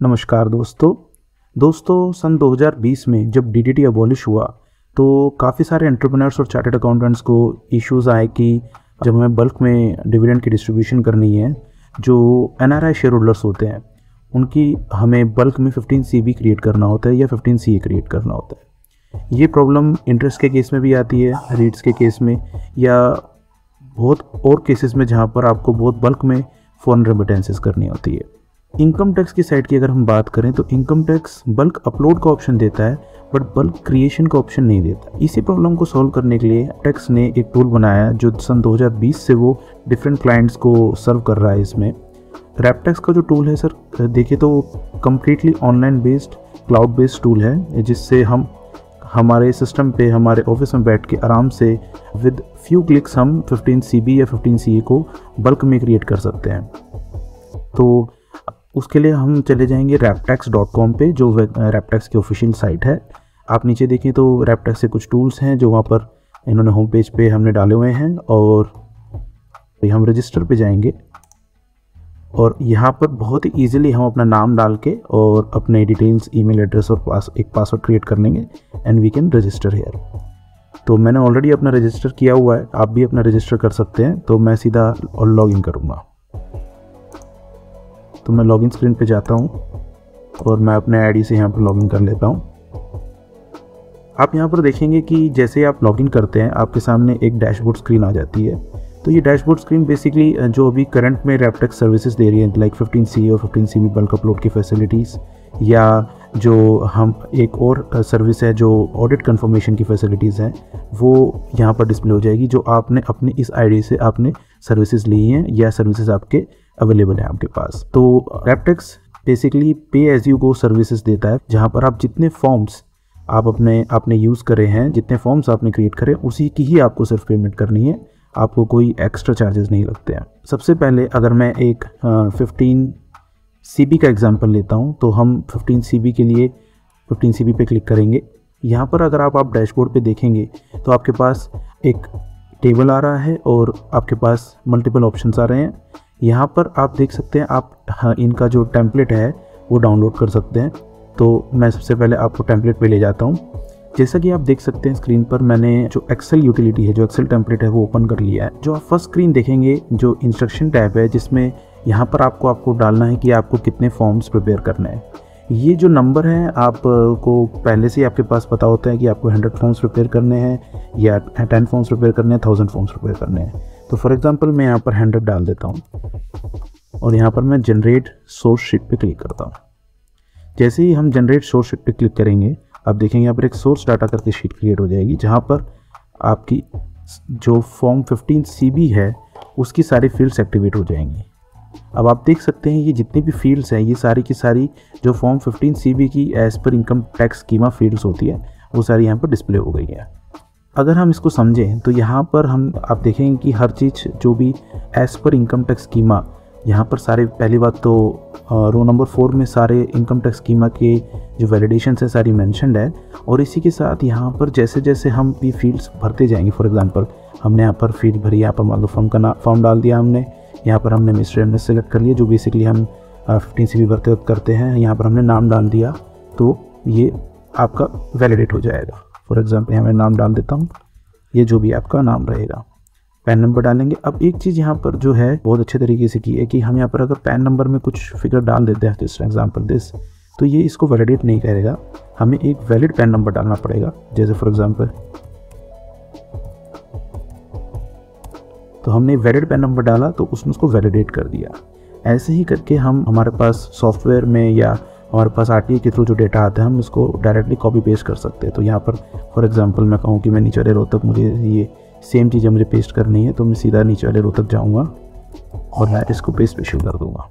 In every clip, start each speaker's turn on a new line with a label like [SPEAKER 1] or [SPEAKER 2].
[SPEAKER 1] नमस्कार दोस्तों सन 2020 में जब डीडीटी अबॉलिश हुआ तो काफ़ी सारे एंटरप्रेन्योर्स और चार्टर्ड अकाउंटेंट्स को इश्यूज़ आए कि जब हमें बल्क में डिविडेंड की डिस्ट्रीब्यूशन करनी है, जो एनआरआई शेयर होल्डर्स होते हैं उनकी हमें बल्क में 15 CB क्रिएट करना होता है या 15 CA क्रिएट करना होता है। ये प्रॉब्लम इंटरेस्ट के केस में भी आती है, रीट्स के केस में, या बहुत और केसेस में जहाँ पर आपको बहुत बल्क में फॉरेन रेमिटेंसेस करनी होती है। इनकम टैक्स की साइड की अगर हम बात करें तो इनकम टैक्स बल्क अपलोड का ऑप्शन देता है बट बल्क क्रिएशन का ऑप्शन नहीं देता। इसी प्रॉब्लम को सॉल्व करने के लिए टैक्स ने एक टूल बनाया जो सन 2020 से वो डिफरेंट क्लाइंट्स को सर्व कर रहा है। इसमें रैपटैक्स का जो टूल है सर, देखिए तो completely online based cloud based tool है, जिससे हम हमारे सिस्टम पे हमारे ऑफिस में बैठ के आराम से विद फ्यू क्लिक्स हम 15 CB या 15 CA को बल्क में क्रिएट कर सकते हैं। तो उसके लिए हम चले जाएंगे raptax.com पे, जो रैपटैक्स की ऑफिशियल साइट है। आप नीचे देखें तो रैपटैक्स से कुछ टूल्स हैं जो वहाँ पर इन्होंने होम पेज पे हमने डाले हुए हैं, और हम रजिस्टर पे जाएंगे और यहाँ पर बहुत ही ईजिली हम अपना नाम डाल के और अपने डिटेल्स, ईमेल एड्रेस और एक पासवर्ड क्रिएट कर लेंगे and we can register here. तो मैंने ऑलरेडी अपना रजिस्टर किया हुआ है, आप भी अपना रजिस्टर कर सकते हैं। तो मैं सीधा और लॉगिन करूँगा। तो मैं लॉगिन स्क्रीन पे जाता हूँ और मैं अपने आईडी से यहाँ पर लॉगिन कर लेता हूँ। आप यहाँ पर देखेंगे कि जैसे आप लॉगिन करते हैं आपके सामने एक डैशबोर्ड स्क्रीन आ जाती है। तो ये डैशबोर्ड स्क्रीन बेसिकली जो अभी करंट में रैपटैक्स सर्विसेज दे रही है, लाइक 15 CA और 15 CB बल्क अपलोड की फैसिलिटीज़, या जो हम एक और सर्विस है जो ऑडिट कंफर्मेशन की फैसिलिटीज़ हैं, वो यहाँ पर डिस्प्ले हो जाएगी, जो आपने अपने इस आईडी से आपने सर्विसेज ली हैं या सर्विसेज आपके अवेलेबल है आपके पास। तो रैपटैक्स बेसिकली पे एज यू गो सर्विसेज देता है, जहाँ पर आप जितने फॉर्म्स आप आपने यूज़ करे हैं, जितने फॉर्म्स आपने क्रिएट करे, उसी की ही आपको सिर्फ पेमेंट करनी है, आपको कोई एक्स्ट्रा चार्जेस नहीं लगते हैं। सबसे पहले अगर मैं एक 15 CB का एग्जांपल लेता हूं, तो हम 15 CB के लिए 15 CB पे क्लिक करेंगे। यहां पर अगर आप डैशबोर्ड पे देखेंगे तो आपके पास एक टेबल आ रहा है और आपके पास मल्टीपल ऑप्शंस आ रहे हैं। यहाँ पर आप देख सकते हैं, आप इनका जो टेम्पलेट है वो डाउनलोड कर सकते हैं। तो मैं सबसे पहले आपको टेम्पलेट पे ले जाता हूँ। जैसा कि आप देख सकते हैं स्क्रीन पर, मैंने जो एक्सेल यूटिलिटी है, जो एक्सेल टेम्पलेट है वो ओपन कर लिया है। जो आप फर्स्ट स्क्रीन देखेंगे जो इंस्ट्रक्शन टैब है, जिसमें यहाँ पर आपको डालना है कि आपको कितने फॉर्म्स प्रिपेयर करने हैं। ये जो नंबर है आपको पहले से ही आपके पास पता होता है कि आपको 100 फॉर्म्स प्रिपेयर करने हैं या 10 फॉर्म्स प्रिपेयर करने हैं, 1000 फॉर्म्स प्रिपेयर करने हैं। तो फॉर एग्जांपल मैं यहाँ पर 100 डाल देता हूँ और यहाँ पर मैं जनरेट सोर्स शीट पे क्लिक करता हूँ। जैसे ही हम जनरेट सोर्स शीट पे क्लिक करेंगे, आप देखेंगे यहाँ पर एक सोर्स डाटा करके शीट क्रिएट हो जाएगी, जहाँ पर आपकी जो फॉर्म 15 CB है उसकी सारी फील्ड्स एक्टिवेट हो जाएंगी। अब आप देख सकते हैं ये जितनी भी फील्ड्स हैं, ये सारी की सारी जो फॉर्म 15 CB की as per income tax schema fields होती है, वो सारी यहाँ पर डिस्प्ले हो गई है। अगर हम इसको समझें तो यहाँ पर आप देखेंगे कि हर चीज़ जो भी as per income tax schema, यहाँ पर सारे, पहली बात तो रो नंबर 4 में सारे इनकम टैक्स स्कीमा के जो वैलिडेशन है सारी मेंशन्ड है। और इसी के साथ यहाँ पर जैसे जैसे हम भी फील्ड्स भरते जाएंगे, फॉर एग्जांपल हमने यहाँ पर फील्ड भरी, यहाँ पर मान लो फॉर्म डाल दिया हमने, यहाँ पर हमने मिस्टर सेलेक्ट कर लिया, जो बेसिकली हम 15 CB भरते वक्त करते हैं। यहाँ पर हमने नाम डाल दिया तो ये आपका वैलिडेट हो जाएगा। फॉर एग्जांपल यहाँ मैं नाम डाल देता हूँ, ये जो भी आपका नाम रहेगा। पैन नंबर डालेंगे। अब एक चीज़ यहाँ पर जो है बहुत अच्छे तरीके से की है कि हम यहाँ पर अगर पैन नंबर में कुछ फिगर डाल देते हैं, जैसे एग्जांपल दिस, तो ये इसको वैलिडेट नहीं करेगा, हमें एक वैलिड पैन नंबर डालना पड़ेगा। जैसे फॉर एग्जांपल तो हमने वैलिड पैन नंबर डाला तो उसने उसको वैलिडेट कर दिया। ऐसे ही करके हम हमारे पास सॉफ्टवेयर में या हमारे पास RTA के थ्रू जो डेटा आता है, हम उसको डायरेक्टली कॉपी पेस्ट कर सकते हैं। तो यहाँ पर फॉर एग्जांपल मैं कहूँ कि मैं नीचे वाले रो तक मुझे ये सेम चीज़ें मुझे पेस्ट करनी है, तो मैं सीधा नीचे वाले रो तक जाऊँगा और मैं इसको पेस्ट पे कर दूँगा।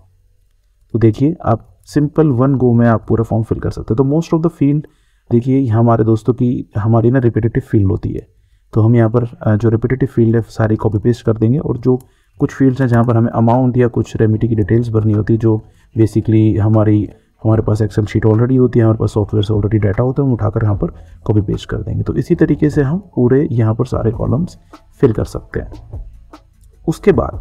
[SPEAKER 1] तो देखिए आप सिंपल 1 गो में आप पूरा फॉर्म फिल कर सकते हैं। तो मोस्ट ऑफ द फील्ड देखिए हमारे दोस्तों की हमारी ना रिपीटेटिव फील्ड होती है, तो हम यहाँ पर जो रिपीटेटिव फील्ड है सारी कॉपी पेस्ट कर देंगे। और जो कुछ फील्ड्स हैं जहाँ पर हमें अमाउंट या कुछ रेमिटी की डिटेल्स भरनी होती है, जो बेसिकली हमारे पास एक्सेल शीट ऑलरेडी होती है, हमारे पास सॉफ्टवेयर से ऑलरेडी डाटा होता है, हम उठाकर यहाँ पर कॉपी पेस्ट कर देंगे। तो इसी तरीके से हम पूरे यहाँ पर सारे कॉलम्स फिल कर सकते हैं। उसके बाद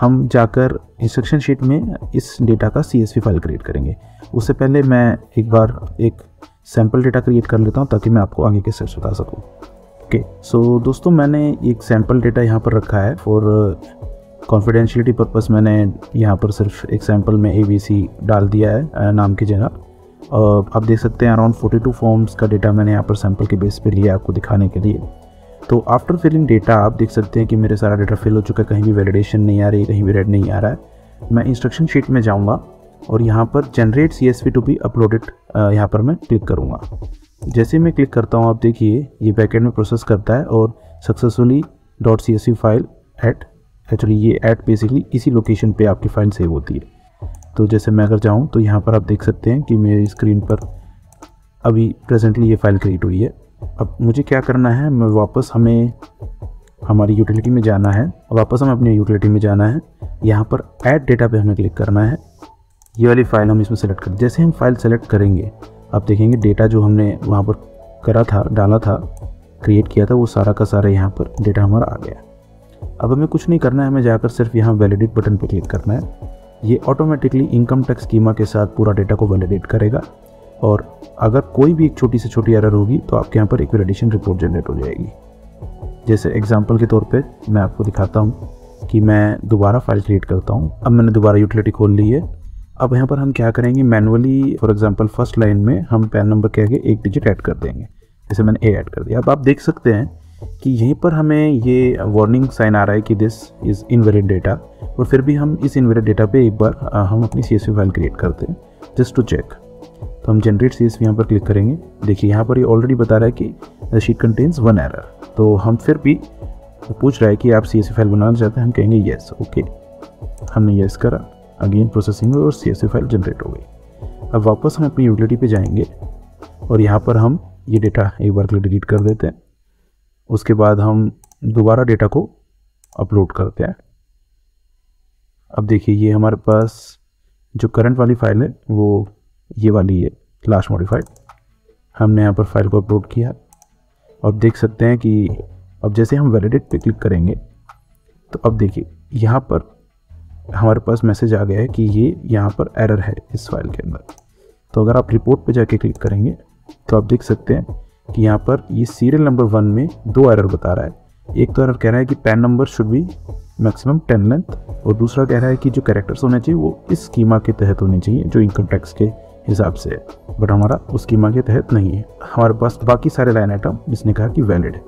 [SPEAKER 1] हम जाकर इंस्ट्रक्शन शीट में इस डेटा का CSV फाइल क्रिएट करेंगे। उससे पहले मैं एक बार एक सैम्पल डेटा क्रिएट कर लेता हूँ ताकि मैं आपको आगे के स्टेप्स बता सकूँ। ओके, सो दोस्तों मैंने एक सैम्पल डेटा यहाँ पर रखा है फॉर कॉन्फिडेंशियलिटी पर्पस। मैंने यहाँ पर सिर्फ एक सैम्पल में ABC डाल दिया है नाम की जगह। आप देख सकते हैं अराउंड 42 फॉर्म्स का डेटा मैंने यहाँ पर सैम्पल के बेस पे लिया आपको दिखाने के लिए। तो आफ्टर फिलिंग डेटा आप देख सकते हैं कि मेरे सारा डेटा फिल हो चुका है, कहीं भी वैलिडेशन नहीं आ रही, कहीं भी रेड नहीं आ रहा है। मैं इंस्ट्रक्शन शीट में जाऊँगा और यहाँ पर generate CSV to be uploaded यहाँ पर मैं क्लिक करूँगा। जैसे मैं क्लिक करता हूँ आप देखिए ये बैकएंड में प्रोसेस करता है और सक्सेसफुली .csv फाइल एक्चुअली ये बेसिकली इसी लोकेशन पे आपकी फ़ाइल सेव होती है। तो जैसे मैं अगर जाऊँ तो यहाँ पर आप देख सकते हैं कि मेरी स्क्रीन पर अभी प्रेजेंटली ये फ़ाइल क्रिएट हुई है। अब मुझे क्या करना है, मैं वापस हमें हमारी यूटिलिटी में जाना है, वापस हमें अपनी यूटिलिटी में जाना है। यहाँ पर ऐड डेटा पे हमें क्लिक करना है। ये वाली फ़ाइल हम इसमें सेलेक्ट कर, जैसे हम फाइल सेलेक्ट करेंगे आप देखेंगे डेटा जो हमने वहाँ पर करा था, डाला था, क्रिएट किया था, वो सारा का सारा यहाँ पर डेटा हमारा आ गया। अब हमें कुछ नहीं करना है, हमें जाकर सिर्फ यहाँ वैलिडेट बटन पर क्लिक करना है। ये ऑटोमेटिकली इनकम टैक्स स्कीमा के साथ पूरा डेटा को वैलिडेट करेगा और अगर कोई भी एक छोटी से छोटी एरर होगी तो आपके यहाँ पर एक वैलिडेशन रिपोर्ट जनरेट हो जाएगी। जैसे एग्जांपल के तौर पे मैं आपको दिखाता हूँ कि मैं दोबारा फाइल क्रिएट करता हूँ। अब मैंने दोबारा यूटिलिटी खोल ली है। अब यहाँ पर हम क्या करेंगे, manually for example first line में हम पैन नंबर के आगे एक डिजिट ऐड कर देंगे। जैसे मैंने A ऐड कर दिया। अब आप देख सकते हैं कि यहीं पर हमें ये वार्निंग साइन आ रहा है कि दिस इज़ इनवैलिड डेटा, और फिर भी हम इस इनवैलिड डेटा पे एक बार हम अपनी CSV फाइल क्रिएट करते हैं जस्ट टू चेक। तो हम जनरेट CSV यहाँ पर क्लिक करेंगे। देखिए यहाँ पर ये ऑलरेडी बता रहा है कि द शीट कंटेन्स 1 एरर। तो हम फिर भी पूछ रहा है कि आप CSV फाइल बनाना चाहते हैं, हम कहेंगे येस। ओके, हमने येस करा, अगेन प्रोसेसिंग हुई और CSV फाइल जनरेट हो गई। अब वापस हम अपनी यूटिलिटी पे जाएंगे और यहाँ पर हम ये डेटा एक बार के लिए डिलीट कर देते हैं। उसके बाद हम दोबारा डेटा को अपलोड करते हैं। अब देखिए ये हमारे पास जो करंट वाली फाइल है वो ये वाली है, लास्ट मॉडिफाइड। हमने यहाँ पर फाइल को अपलोड किया और देख सकते हैं कि अब जैसे हम वैलिडेट पे क्लिक करेंगे तो अब देखिए यहाँ पर हमारे पास मैसेज आ गया है कि ये यहाँ पर एरर है इस फाइल के अंदर। तो अगर आप रिपोर्ट पे जाके क्लिक करेंगे तो आप देख सकते हैं कि यहाँ पर ये सीरियल नंबर 1 में 2 एरर बता रहा है। एक तो एरर कह रहा है कि pan number should be maximum 10 length, और दूसरा कह रहा है कि जो कैरेक्टर्स होने चाहिए वो इस स्कीमा के तहत होने चाहिए जो इनकम टैक्स के हिसाब से है, बट हमारा उस स्कीमा के तहत नहीं है। हमारे पास बाकी सारे लाइन आइटम जिसने कहा कि वैलिड है।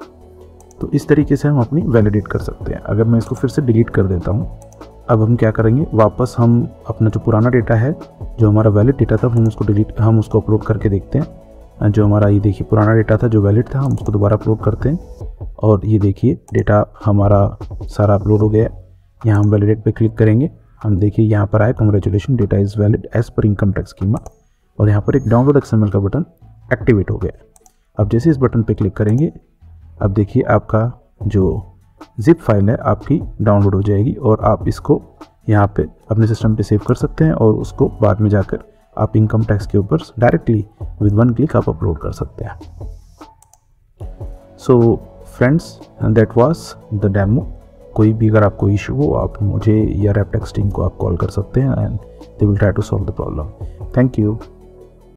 [SPEAKER 1] तो इस तरीके से हम अपनी वैलिडेट कर सकते हैं। अगर मैं इसको फिर से डिलीट कर देता हूँ, अब हम क्या करेंगे, वापस हम अपना जो पुराना डेटा है, जो हमारा वैलिड डेटा था, हम उसको अपलोड करके देखते हैं। जो हमारा ये देखिए पुराना डेटा था जो वैलिड था, हम उसको दोबारा अपलोड करते हैं और ये देखिए डेटा हमारा सारा अपलोड हो गया। यहाँ हम वैलिडेट पे क्लिक करेंगे, हम देखिए यहाँ पर आए congratulation data is valid as per income tax schema, और यहाँ पर एक डाउनलोड XML का बटन एक्टिवेट हो गया। अब जैसे इस बटन पे क्लिक करेंगे, अब देखिए आपका जो जिप फाइल है आपकी डाउनलोड हो जाएगी और आप इसको यहाँ पे अपने सिस्टम पे सेव कर सकते हैं और उसको बाद में जाकर आप इनकम टैक्स के ऊपर डायरेक्टली विद 1 क्लिक आप अपलोड कर सकते हैं। So friends, that was the demo. कोई भी अगर आपको इशू हो आप मुझे या रैपटेक्स टीम को आप कॉल कर सकते हैं and they will try to solve the problem. Thank you.